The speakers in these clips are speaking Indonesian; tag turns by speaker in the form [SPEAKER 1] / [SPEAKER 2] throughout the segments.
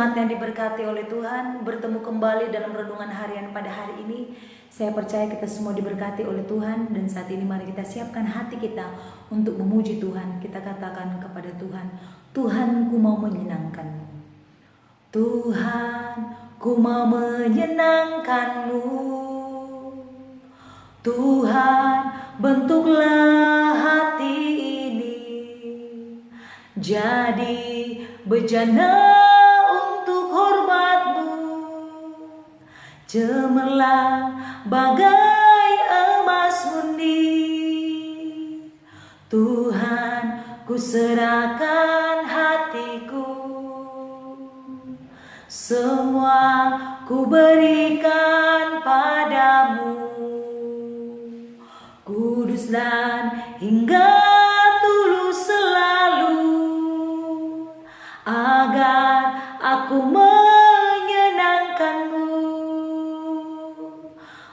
[SPEAKER 1] jemaat yang diberkati oleh Tuhan, bertemu kembali dalam renungan harian pada hari ini. Saya percaya kita semua diberkati oleh Tuhan, dan saat ini mari kita siapkan hati kita untuk memuji Tuhan. Kita katakan kepada Tuhan, Tuhan, ku mau menyenangkan-Mu. Tuhan, ku mau menyenangkan-Mu. Tuhan, bentuklah hati ini jadi bejana untuk hormat-Mu, cemerlang bagai emas murni. Tuhan, ku serahkan hatiku, semua ku berikan padamu, kudus dan hingga tulus selalu, agar aku menyenangkan-Mu,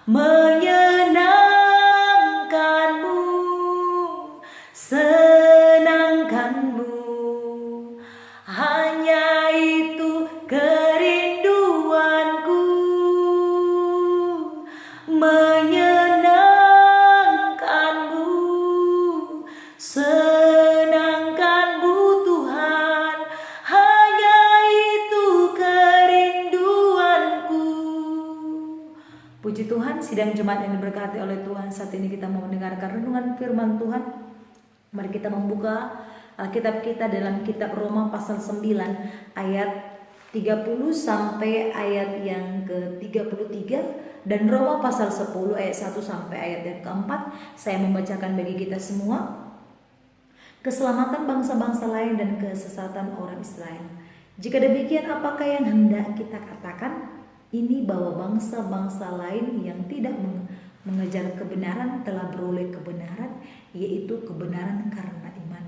[SPEAKER 1] menyenangkan-Mu, senangkan-Mu. Hanya itu kerinduanku, menyenangkan-Mu, senangkan-Mu Tuhan. Hanya itu kerinduanku. Puji Tuhan, sidang jemaat yang diberkati oleh Tuhan, saat ini kita mau mendengarkan renungan firman Tuhan. Mari kita membuka Alkitab kita dalam kitab Roma pasal 9 ayat 30 sampai ayat yang ke-33, dan Roma pasal 10 ayat 1 sampai ayat yang keempat. Saya membacakan bagi kita semua. Keselamatan bangsa-bangsa lain dan kesesatan orang Israel. Jika demikian, apakah yang hendak kita katakan? Ini bahwa bangsa-bangsa lain yang tidak mengejar kebenaran telah beroleh kebenaran, yaitu kebenaran karena iman.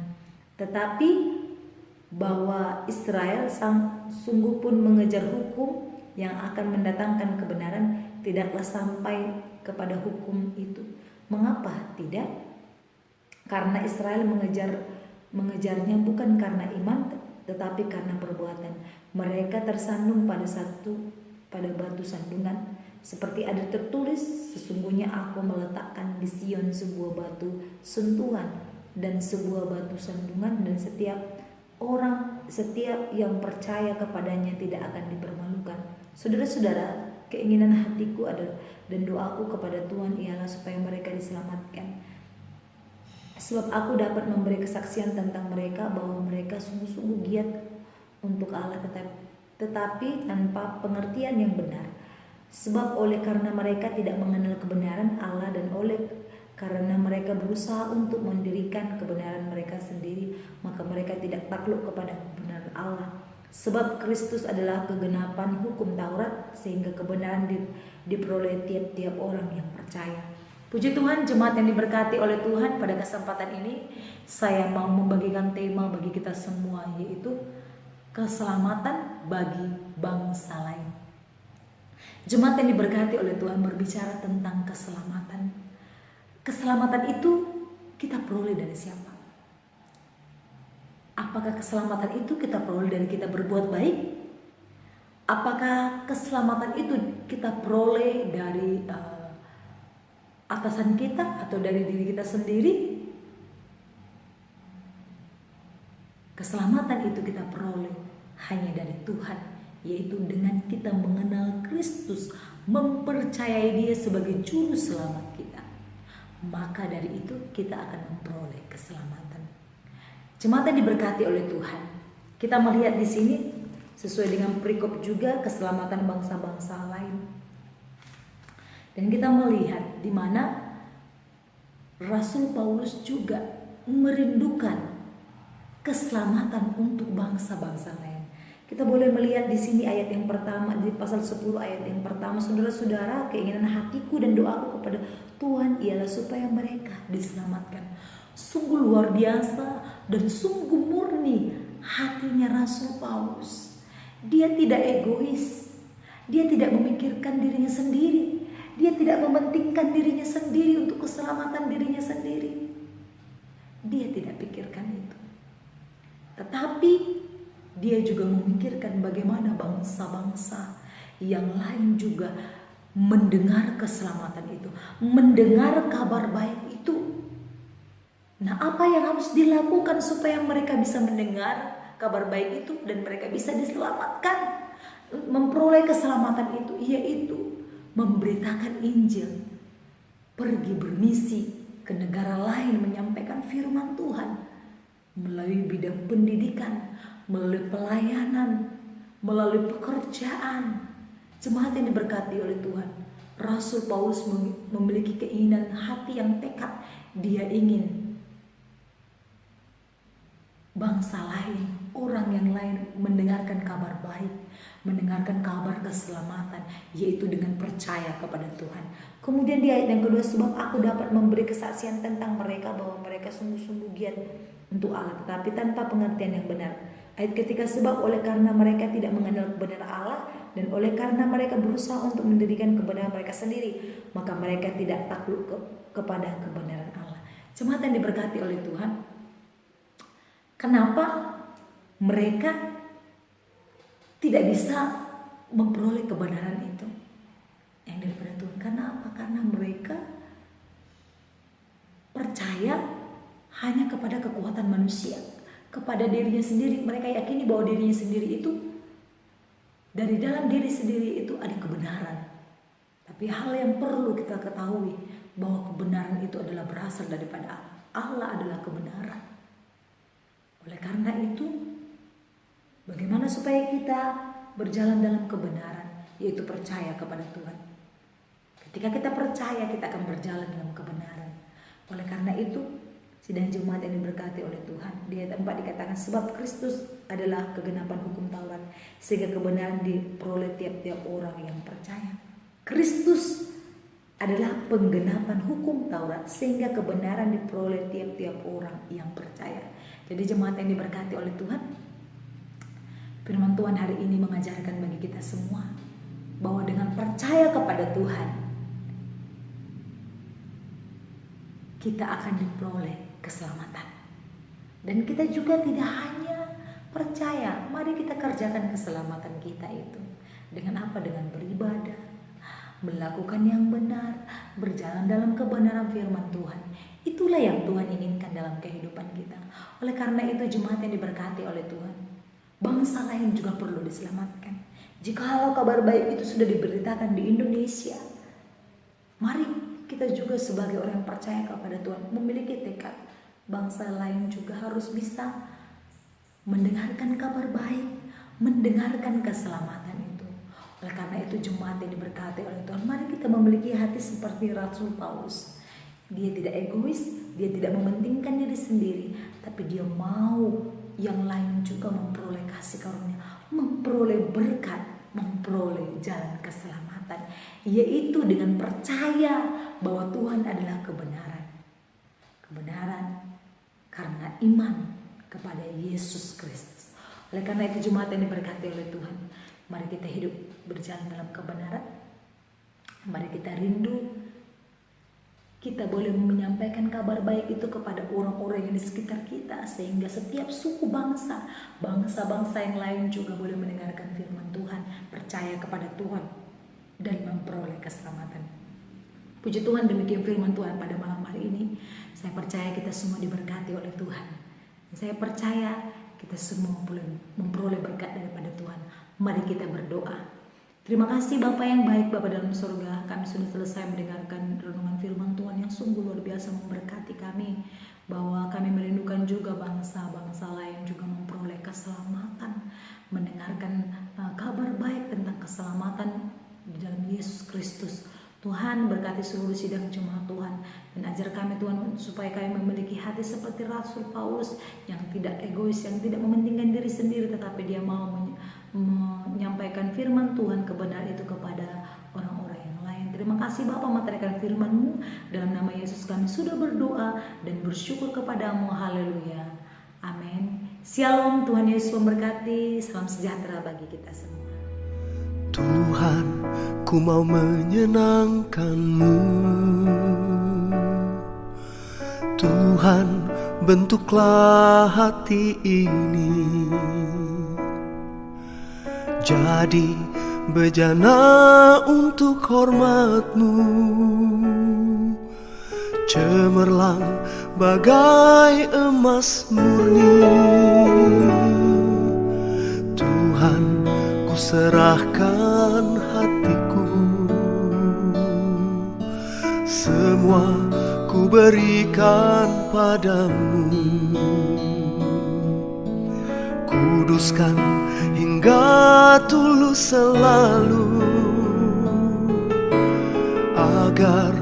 [SPEAKER 1] Tetapi bahwa Israel sungguh pun mengejar hukum yang akan mendatangkan kebenaran, tidaklah sampai kepada hukum itu. Mengapa tidak? Karena Israel mengejarnya bukan karena iman, tetapi karena perbuatan. Mereka tersandung pada batu sandungan, seperti ada tertulis, sesungguhnya aku meletakkan di Sion sebuah batu sentuhan dan sebuah batu sandungan, dan setiap yang percaya kepadanya tidak akan dipermalukan. Saudara-saudara, keinginan hatiku adalah dan doaku kepada Tuhan ialah supaya mereka diselamatkan. Sebab aku dapat memberi kesaksian tentang mereka bahwa mereka sungguh-sungguh giat untuk Allah, tetapi tanpa pengertian yang benar. Sebab oleh karena mereka tidak mengenal kebenaran Allah, dan oleh karena mereka berusaha untuk mendirikan kebenaran mereka sendiri, maka mereka tidak takluk kepada kebenaran Allah. Sebab Kristus adalah kegenapan hukum Taurat, sehingga kebenaran diperoleh tiap-tiap orang yang percaya. Puji Tuhan, jemaat yang diberkati oleh Tuhan, pada kesempatan ini saya mau membagikan tema bagi kita semua, yaitu keselamatan bagi bangsa lain. Jemaat yang diberkati oleh Tuhan berbicara tentang keselamatan. Keselamatan itu kita peroleh dari siapa? Apakah keselamatan itu kita peroleh dari kita berbuat baik? Apakah keselamatan itu kita peroleh dari atasan kita atau dari diri kita sendiri? Keselamatan itu kita peroleh hanya dari Tuhan, yaitu dengan kita mengenal Kristus, mempercayai Dia sebagai juru selamat kita. Maka dari itu kita akan memperoleh keselamatan. Jemaat yang diberkati oleh Tuhan, kita melihat di sini sesuai dengan perikop juga keselamatan bangsa-bangsa lain. Dan kita melihat di mana Rasul Paulus juga merindukan keselamatan untuk bangsa-bangsa lain. Kita boleh melihat di sini ayat yang pertama, di pasal 10 ayat yang pertama, saudara-saudara, keinginan hatiku dan doaku kepada Tuhan ialah supaya mereka diselamatkan. Sungguh luar biasa dan sungguh murni hatinya Rasul Paulus. Dia tidak egois, dia tidak memikirkan dirinya sendiri, dia tidak mementingkan dirinya sendiri untuk keselamatan dirinya sendiri. Dia tidak pikirkan itu. Tetapi Dia juga memikirkan bagaimana bangsa-bangsa yang lain juga mendengar keselamatan itu, mendengar kabar baik itu. Nah, apa yang harus dilakukan supaya mereka bisa mendengar kabar baik itu dan mereka bisa diselamatkan, memperoleh keselamatan itu, yaitu memberitakan Injil, pergi bermisi ke negara lain menyampaikan firman Tuhan melalui bidang pendidikan, melalui pelayanan, melalui pekerjaan. Jemaat yang diberkati oleh Tuhan, Rasul Paulus memiliki keinginan hati yang tekad. Dia ingin bangsa lain, orang yang lain mendengarkan kabar baik, mendengarkan kabar keselamatan, yaitu dengan percaya kepada Tuhan. Kemudian di ayat yang kedua, sebab aku dapat memberi kesaksian tentang mereka bahwa mereka sungguh-sungguh giat untuk Allah, tetapi tanpa pengertian yang benar. Ayat ketiga, sebab oleh karena mereka tidak mengenal kebenaran Allah dan oleh karena mereka berusaha untuk mendirikan kebenaran mereka sendiri, maka mereka tidak takluk kepada kebenaran Allah. Jemaat yang diberkati oleh Tuhan, kenapa mereka tidak bisa memperoleh kebenaran itu yang daripada Tuhan? Karena apa? Karena mereka percaya hanya kepada kekuatan manusia, kepada dirinya sendiri. Mereka yakini bahwa dirinya sendiri itu, dari dalam diri sendiri itu ada kebenaran. Tapi hal yang perlu kita ketahui bahwa kebenaran itu adalah berasal daripada Allah. Allah adalah kebenaran. Oleh karena itu, bagaimana supaya kita berjalan dalam kebenaran, yaitu percaya kepada Tuhan. Ketika kita percaya, kita akan berjalan dalam kebenaran. Oleh karena itu, sidang jemaat yang diberkati oleh Tuhan, di ayat 4 dikatakan, sebab Kristus adalah kegenapan hukum Taurat, sehingga kebenaran diperoleh tiap-tiap orang yang percaya. Kristus adalah penggenapan hukum Taurat, sehingga kebenaran diperoleh tiap-tiap orang yang percaya. Jadi jemaat yang diberkati oleh Tuhan, firman Tuhan hari ini mengajarkan bagi kita semua bahwa dengan percaya kepada Tuhan, kita akan diperoleh keselamatan. Dan kita juga tidak hanya percaya, mari kita kerjakan keselamatan kita itu. Dengan apa? Dengan beribadah, melakukan yang benar, berjalan dalam kebenaran firman Tuhan. Itulah yang Tuhan inginkan dalam kehidupan kita. Oleh karena itu jemaat yang diberkati oleh Tuhan, bangsa lain juga perlu diselamatkan. Jikalau kabar baik itu sudah diberitakan di Indonesia, mari kita juga sebagai orang yang percaya kepada Tuhan memiliki tekad. Bangsa lain juga harus bisa mendengarkan kabar baik, mendengarkan keselamatan itu. Oleh karena itu jemaat yang diberkati oleh Tuhan, mari kita memiliki hati seperti Rasul Paulus. Dia tidak egois, dia tidak mementingkan diri sendiri, tapi dia mau yang lain juga memperoleh kasih karunia, memperoleh berkat, memperoleh jalan keselamatan, yaitu dengan percaya bahwa Tuhan adalah kebenaran. Kebenaran karena iman kepada Yesus Kristus. Oleh karena itu jemaat yang diberkati oleh Tuhan, mari kita hidup berjalan dalam kebenaran. Mari kita rindu kita boleh menyampaikan kabar baik itu kepada orang-orang yang di sekitar kita, sehingga setiap suku bangsa, bangsa-bangsa yang lain juga boleh mendengarkan firman Tuhan, percaya kepada Tuhan, dan memperoleh keselamatan. Puji Tuhan, demikian firman Tuhan pada malam hari ini. Saya percaya kita semua diberkati oleh Tuhan. Saya percaya kita semua boleh memperoleh berkat daripada Tuhan. Mari kita berdoa. Terima kasih Bapa yang baik, Bapa dalam surga. Kami sudah selesai mendengarkan renungan firman Tuhan yang sungguh luar biasa memberkati kami. Bahwa kami merindukan juga bangsa-bangsa lain juga memperoleh keselamatan. Mendengarkan kabar baik tentang keselamatan di dalam Yesus Kristus. Tuhan berkati seluruh sidang jemaat Tuhan. Dan ajar kami Tuhan supaya kami memiliki hati seperti Rasul Paulus. Yang tidak egois, yang tidak mementingkan diri sendiri. Tetapi dia mau menyampaikan firman Tuhan kebenaran itu kepada orang-orang yang lain. Terima kasih Bapa, meteraikan firman-Mu. Dalam nama Yesus kami sudah berdoa dan bersyukur kepadamu. Haleluya. Amin. Shalom, Tuhan Yesus memberkati. Salam sejahtera bagi kita semua.
[SPEAKER 2] Tuhan, ku mau menyenangkan-Mu. Tuhan, bentuklah hati ini jadi bejana untuk hormat-Mu, cemerlang bagai emas murni. Tuhan, ku serahkan hatiku, semua ku berikan padamu. Kuduskan hingga tulus selalu, agar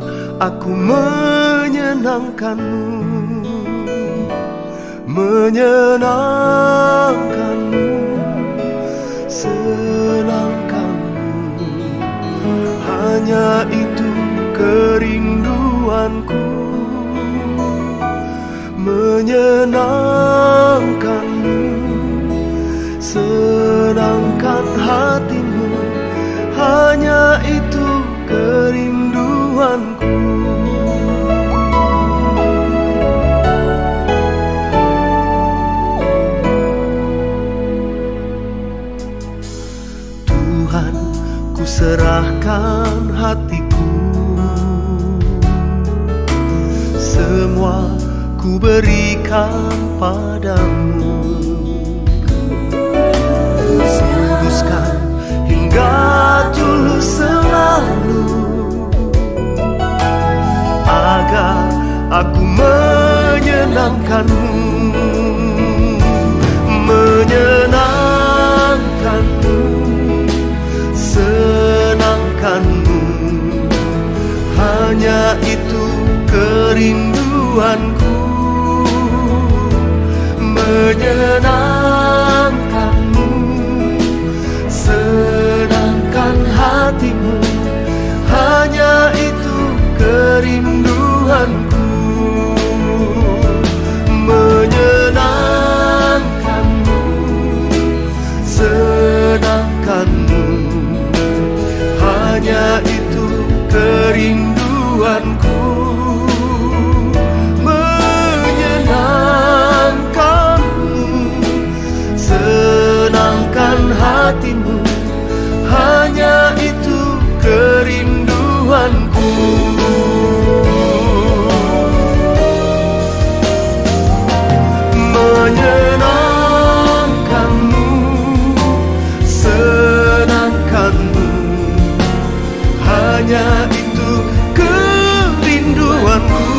[SPEAKER 2] aku menyenangkan-Mu, menyenangkan-Mu, senangkan-Mu. Hanya itu kerinduanku, menyenangkan-Mu, senangkan hati-Mu. Hanya itu kerinduanku. Tuhan, ku serahkan hatiku, semua ku berikan padamu. Kuduskan hingga tulus selalu, agar aku menyenangkan-Mu, menyenangkan-Mu, senangkan-Mu. Hanya itu kerinduanku, menyenangkan-Mu, senangkan hati-Mu. Hanya itu kerinduanku, menyenangkan-Mu, senangkan-Mu. Hanya itu kerinduanku, menyenangkan-Mu, senangkan hati-Mu. Hanya itu kerinduanku. Menyenangkan-Mu, senangkan-Mu. Hanya itu kerinduanku,